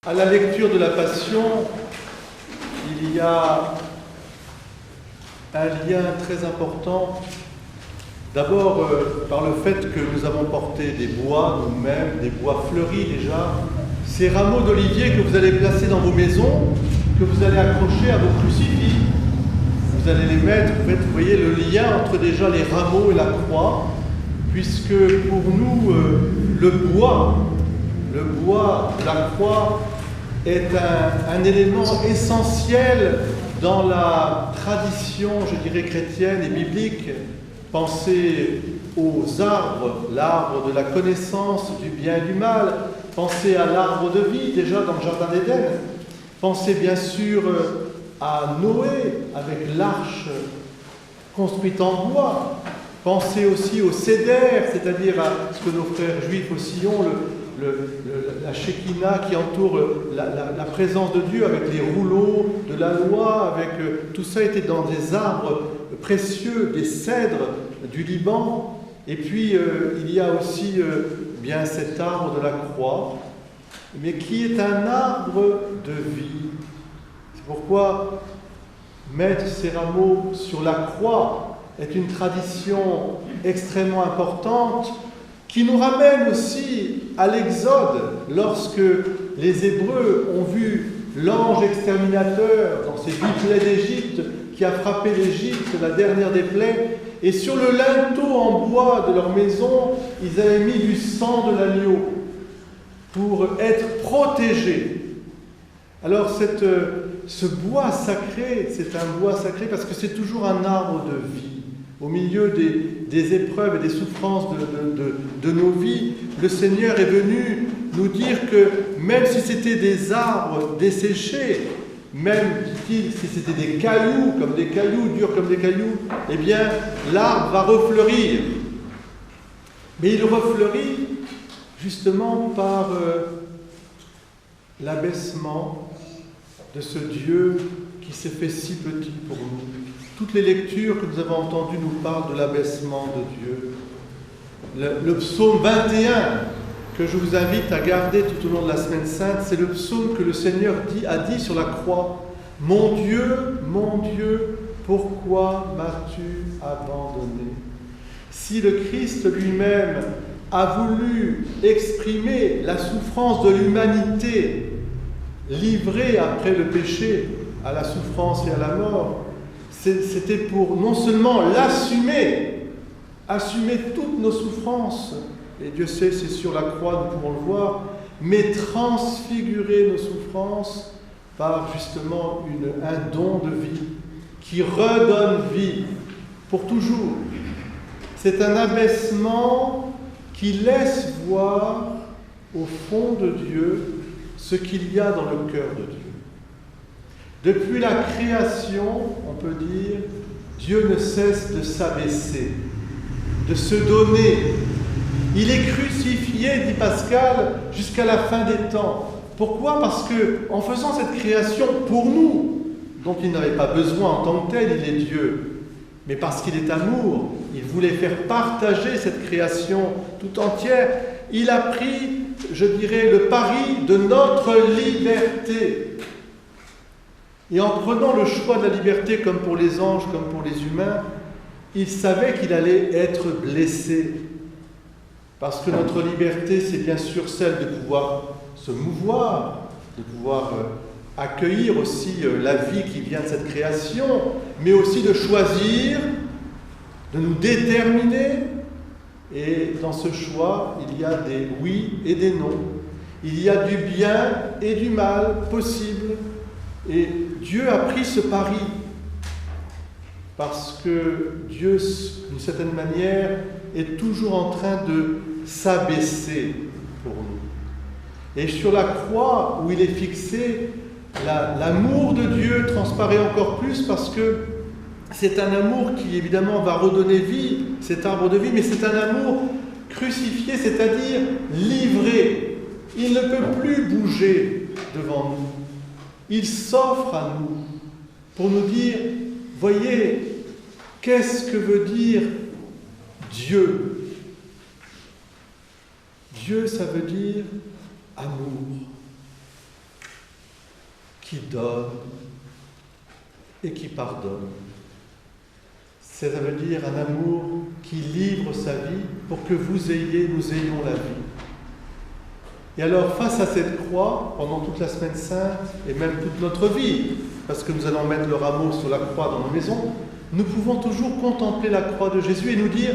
À la lecture de la Passion, il y a un lien très important. D'abord, par le fait que nous avons porté des bois nous-mêmes, des bois fleuris déjà, ces rameaux d'olivier que vous allez placer dans vos maisons, que vous allez accrocher à vos crucifix. Vous allez les mettre, vous voyez le lien entre déjà les rameaux et la croix, puisque pour nous, le bois de la croix est un élément essentiel dans la tradition, je dirais, chrétienne et biblique. Pensez aux arbres, l'arbre de la connaissance du bien et du mal. Pensez à l'arbre de vie, déjà dans le jardin d'Éden. Pensez bien sûr à Noé, avec l'arche construite en bois. Pensez aussi au sédère, c'est-à-dire à ce que nos frères juifs aussi ont, la Shekinah qui entoure la présence de Dieu avec les rouleaux de la loi, avec tout ça était dans des arbres précieux, des cèdres du Liban. Et puis il y a aussi bien cet arbre de la croix, mais qui est un arbre de vie. C'est pourquoi mettre ces rameaux sur la croix est une tradition extrêmement importante qui nous ramène aussi à l'Exode, lorsque les Hébreux ont vu l'ange exterminateur dans ces 8 plaies d'Égypte qui a frappé l'Égypte, la dernière des plaies, et sur le linteau en bois de leur maison, ils avaient mis du sang de l'agneau pour être protégés. Alors ce bois sacré, c'est un bois sacré parce que c'est toujours un arbre de vie. Au milieu des épreuves et des souffrances de nos vies, le Seigneur est venu nous dire que même si c'était des arbres desséchés, même, dit-il, si c'était des cailloux, durs comme des cailloux, eh bien, l'arbre va refleurir. Mais il refleurit justement par l'abaissement de ce Dieu qui s'est fait si petit pour nous. Toutes les lectures que nous avons entendues nous parlent de l'abaissement de Dieu. Le psaume 21, que je vous invite à garder tout au long de la Semaine Sainte, c'est le psaume que le Seigneur a dit sur la croix. « Mon Dieu, pourquoi m'as-tu abandonné ?» Si le Christ lui-même a voulu exprimer la souffrance de l'humanité, livrée après le péché à la souffrance et à la mort, c'était pour non seulement assumer toutes nos souffrances, et Dieu sait, c'est sur la croix, nous pouvons le voir, mais transfigurer nos souffrances par justement un don de vie qui redonne vie pour toujours. C'est un abaissement qui laisse voir au fond de Dieu ce qu'il y a dans le cœur de Dieu. Depuis la création, on peut dire, Dieu ne cesse de s'abaisser, de se donner. Il est crucifié, dit Pascal, jusqu'à la fin des temps. Pourquoi ? Parce que, en faisant cette création pour nous, dont il n'avait pas besoin en tant que tel, il est Dieu, mais parce qu'il est amour, il voulait faire partager cette création tout entière. Il a pris, je dirais, le pari de notre liberté. Et en prenant le choix de la liberté, comme pour les anges, comme pour les humains, il savait qu'il allait être blessé. Parce que notre liberté, c'est bien sûr celle de pouvoir se mouvoir, de pouvoir accueillir aussi la vie qui vient de cette création, mais aussi de choisir, de nous déterminer. Et dans ce choix, il y a des oui et des non. Il y a du bien et du mal possible. Et Dieu a pris ce pari parce que Dieu, d'une certaine manière, est toujours en train de s'abaisser pour nous. Et sur la croix où il est fixé, l'amour de Dieu transparaît encore plus parce que c'est un amour qui évidemment va redonner vie, cet arbre de vie, mais c'est un amour crucifié, c'est-à-dire livré. Il ne peut plus bouger devant nous. Il s'offre à nous pour nous dire, voyez, qu'est-ce que veut dire Dieu ? Dieu, ça veut dire amour. qui donne et qui pardonne. Ça veut dire un amour qui livre sa vie pour que nous ayons la vie. Et alors, face à cette croix, pendant toute la semaine sainte, et même toute notre vie, parce que nous allons mettre le rameau sur la croix dans nos maisons, nous pouvons toujours contempler la croix de Jésus et nous dire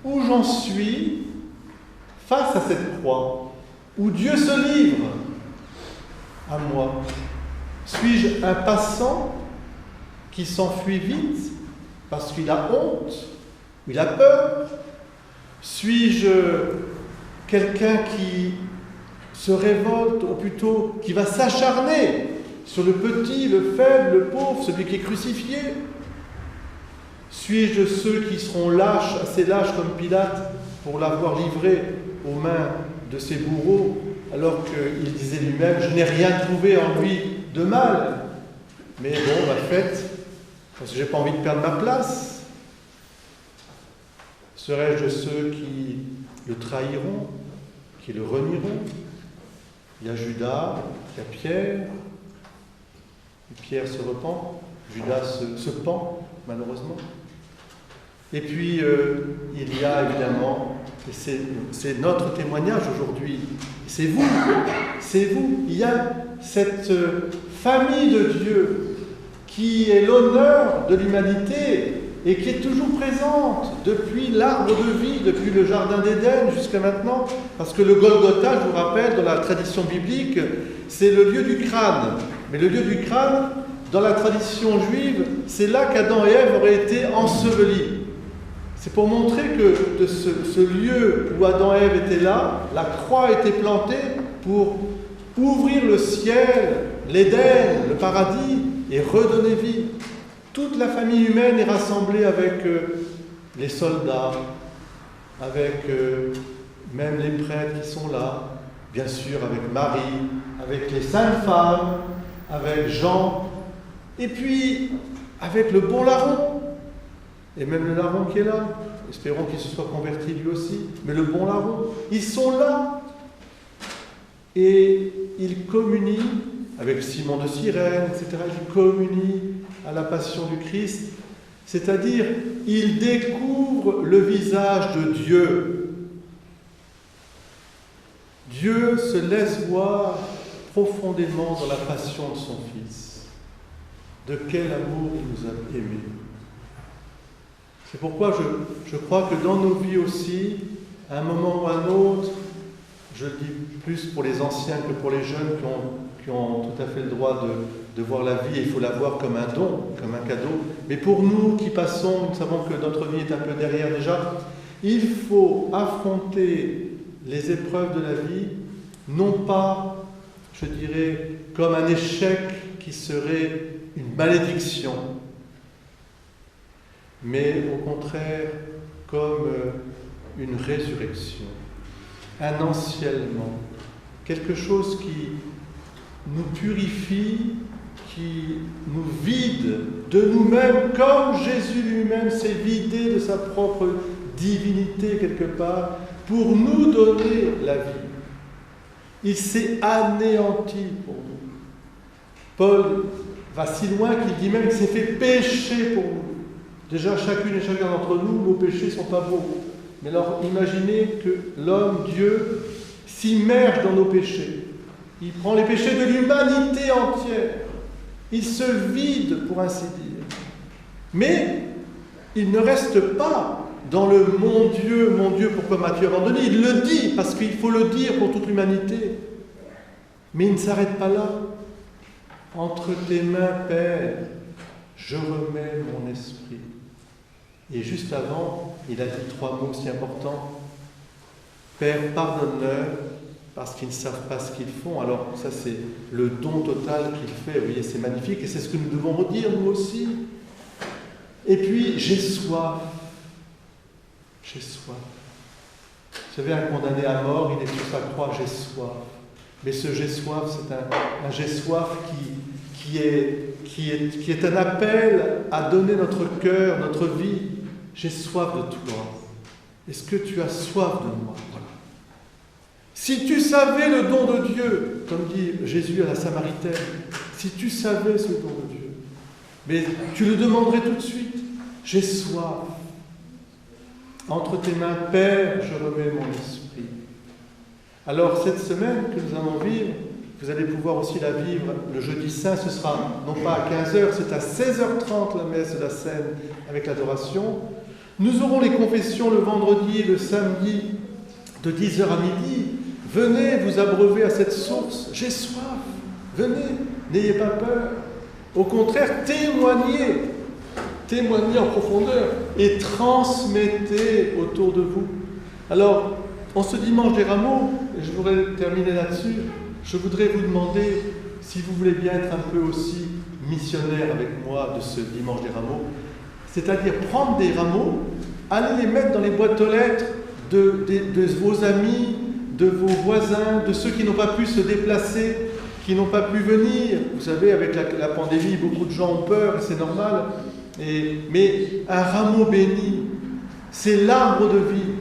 où j'en suis face à cette croix, où Dieu se livre à moi. Suis-je un passant qui s'enfuit vite parce qu'il a honte, il a peur? Suis-je quelqu'un qui se révolte, ou plutôt qui va s'acharner sur le petit, le faible, le pauvre, celui qui est crucifié? Suis-je ceux qui seront lâches, assez lâches comme Pilate, pour l'avoir livré aux mains de ses bourreaux, alors qu'il disait lui-même « Je n'ai rien trouvé en lui de mal, mais bon, faites, parce que je n'ai pas envie de perdre ma place. » Serais-je de ceux qui le trahiront, qui le renieront? Il y a Judas, il y a Pierre. Pierre se repent, Judas se pend, malheureusement. Et puis, il y a évidemment, et c'est notre témoignage aujourd'hui, c'est vous, il y a cette famille de Dieu qui est l'honneur de l'humanité et qui est toujours présente depuis l'arbre de vie, depuis le jardin d'Éden jusqu'à maintenant, parce que le Golgotha, je vous rappelle, dans la tradition biblique, c'est le lieu du crâne. Mais le lieu du crâne, dans la tradition juive, c'est là qu'Adam et Ève auraient été ensevelis. C'est pour montrer que de ce lieu où Adam et Ève étaient là, la croix a été plantée pour ouvrir le ciel, l'Éden, le paradis, et redonner vie. Toute la famille humaine est rassemblée avec les soldats, avec même les prêtres qui sont là, bien sûr avec Marie, avec les saintes femmes, avec Jean, et puis avec le bon larron, et même le larron qui est là, espérons qu'il se soit converti lui aussi, mais le bon larron, ils sont là, et ils communient avec Simon de Cyrène, etc., ils communient à la passion du Christ, c'est-à-dire ils découvrent le visage de Dieu. Dieu se laisse voir profondément dans la passion de son Fils. De quel amour il nous a aimés. C'est pourquoi je crois que dans nos vies aussi, à un moment ou à un autre, je le dis plus pour les anciens que pour les jeunes qui ont tout à fait le droit de voir la vie, et il faut la voir comme un don, comme un cadeau. Mais pour nous qui passons, nous savons que notre vie est un peu derrière déjà, il faut affronter les épreuves de la vie, non pas, je dirais, comme un échec qui serait une malédiction, mais au contraire comme une résurrection, un ensièglement, quelque chose qui nous purifie, qui nous vide de nous-mêmes, comme Jésus lui-même s'est vidé de sa propre divinité quelque part, pour nous donner la vie. Il s'est anéanti pour nous. Paul va si loin qu'il dit même qu'il s'est fait pécher pour nous. Déjà, chacune et chacun d'entre nous, nos péchés ne sont pas beaux. Mais alors, imaginez que l'homme, Dieu, s'immerge dans nos péchés. Il prend les péchés de l'humanité entière. Il se vide, pour ainsi dire. Mais il ne reste pas dans le « mon Dieu, pourquoi m'as-tu abandonné ?» Il le dit, parce qu'il faut le dire pour toute l'humanité. Mais il ne s'arrête pas là. « Entre tes mains, Père, je remets mon esprit. » Et juste avant, il a dit 3 mots si importants. « Père, pardonne-leur, parce qu'ils ne savent pas ce qu'ils font. » Alors ça, c'est le don total qu'il fait. Vous voyez, c'est magnifique. Et c'est ce que nous devons redire, nous aussi. Et puis, j'ai soif. J'ai soif. Vous savez, un condamné à mort, il est sur sa croix, j'ai soif. Mais ce j'ai soif, c'est un j'ai soif qui est un appel à donner notre cœur, notre vie. J'ai soif de toi. Est-ce que tu as soif de moi? Voilà. Si tu savais le don de Dieu, comme dit Jésus à la Samaritaine, si tu savais ce don de Dieu, mais tu le demanderais tout de suite. J'ai soif. Entre tes mains, Père, je remets mon esprit. Alors, cette semaine que nous allons vivre, vous allez pouvoir aussi la vivre le jeudi saint. Ce sera non pas à 15h, c'est à 16h30 la messe de la Seine avec l'adoration. Nous aurons les confessions le vendredi et le samedi de 10h à midi. Venez vous abreuver à cette source. J'ai soif. Venez, n'ayez pas peur. Au contraire, témoignez en profondeur et transmettez autour de vous. Alors, en ce dimanche des Rameaux, et je voudrais terminer là-dessus, je voudrais vous demander si vous voulez bien être un peu aussi missionnaire avec moi de ce dimanche des Rameaux, c'est-à-dire prendre des rameaux, aller les mettre dans les boîtes aux lettres de vos amis, de vos voisins, de ceux qui n'ont pas pu se déplacer, qui n'ont pas pu venir. Vous savez, avec la pandémie, beaucoup de gens ont peur, et c'est normal. Mais un rameau béni, c'est l'arbre de vie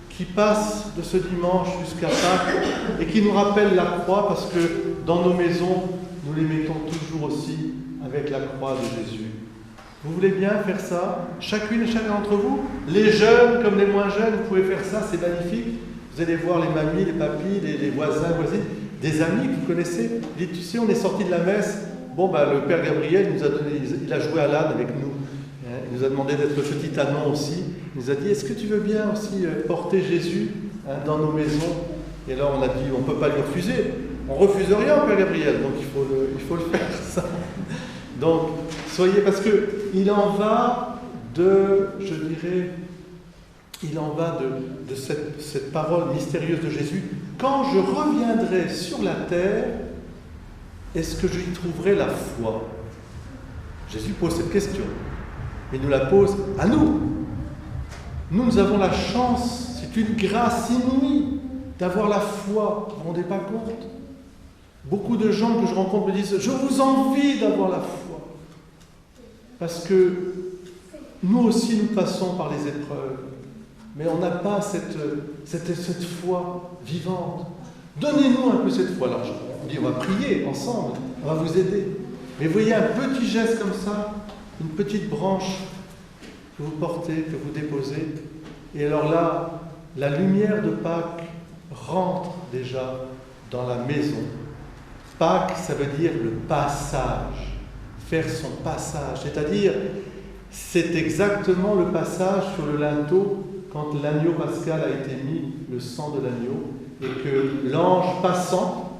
qui passe de ce dimanche jusqu'à Pâques et qui nous rappelle la croix, parce que dans nos maisons, nous les mettons toujours aussi avec la croix de Jésus. Vous voulez bien faire ça, chacune et chacun d'entre vous, les jeunes comme les moins jeunes, vous pouvez faire ça, c'est magnifique. Vous allez voir les mamies, les papis, les voisins, voisines, des amis que vous connaissez. Il dit, tu sais, on est sorti de la messe. Bon, le Père Gabriel nous a donné, il a joué à l'âne avec nous. Il nous a demandé d'être le petit ânon aussi. Il nous a dit, est-ce que tu veux bien aussi porter Jésus dans nos maisons? Et là, on a dit, on ne peut pas lui refuser. On ne refuse rien au Père Gabriel, donc il faut le faire, ça. Donc, soyez, parce qu'il en va de, je dirais, il en va de cette parole mystérieuse de Jésus. Quand je reviendrai sur la terre, est-ce que j'y trouverai la foi? Jésus pose cette question. Il nous la pose à nous. Nous avons la chance, c'est une grâce inouïe d'avoir la foi. Vous ne vous rendez pas compte? Beaucoup de gens que je rencontre me disent « Je vous envie d'avoir la foi ». Parce que nous aussi, nous passons par les épreuves. Mais on n'a pas cette foi vivante. Donnez-nous un peu cette foi. Alors, on dit, on va prier ensemble, on va vous aider. Mais vous voyez un petit geste comme ça, une petite branche que vous portez, que vous déposez. Et alors là, la lumière de Pâques rentre déjà dans la maison. Pâques, ça veut dire le passage, faire son passage. C'est-à-dire, c'est exactement le passage sur le linteau quand l'agneau pascal a été mis, le sang de l'agneau, et que l'ange passant,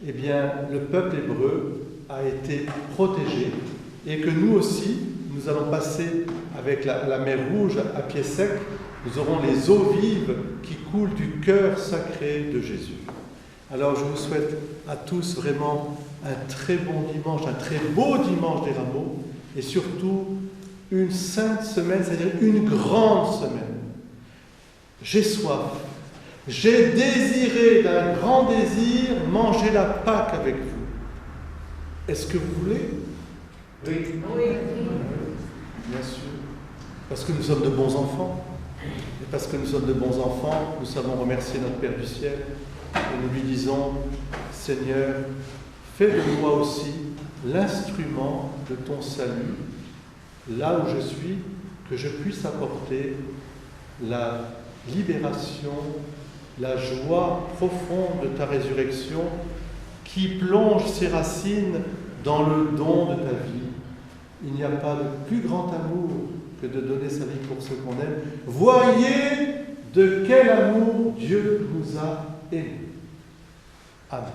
eh bien, le peuple hébreu a été protégé, et que nous aussi, nous allons passer avec la mer Rouge à pied sec, nous aurons les eaux vives qui coulent du cœur sacré de Jésus. Alors je vous souhaite à tous vraiment un très bon dimanche, un très beau dimanche des Rameaux, et surtout une sainte semaine, c'est-à-dire une grande semaine. J'ai soif. J'ai désiré d'un grand désir manger la Pâque avec vous. Est-ce que vous voulez? Oui. Oui. Bien sûr. Parce que nous sommes de bons enfants. Et parce que nous sommes de bons enfants, nous savons remercier notre Père du ciel. Et nous lui disons, Seigneur, fais de moi aussi l'instrument de ton salut, là où je suis, que je puisse apporter la libération, la joie profonde de ta résurrection qui plonge ses racines dans le don de ta vie. Il n'y a pas de plus grand amour que de donner sa vie pour ceux qu'on aime. Voyez de quel amour Dieu nous a aimés. Amen.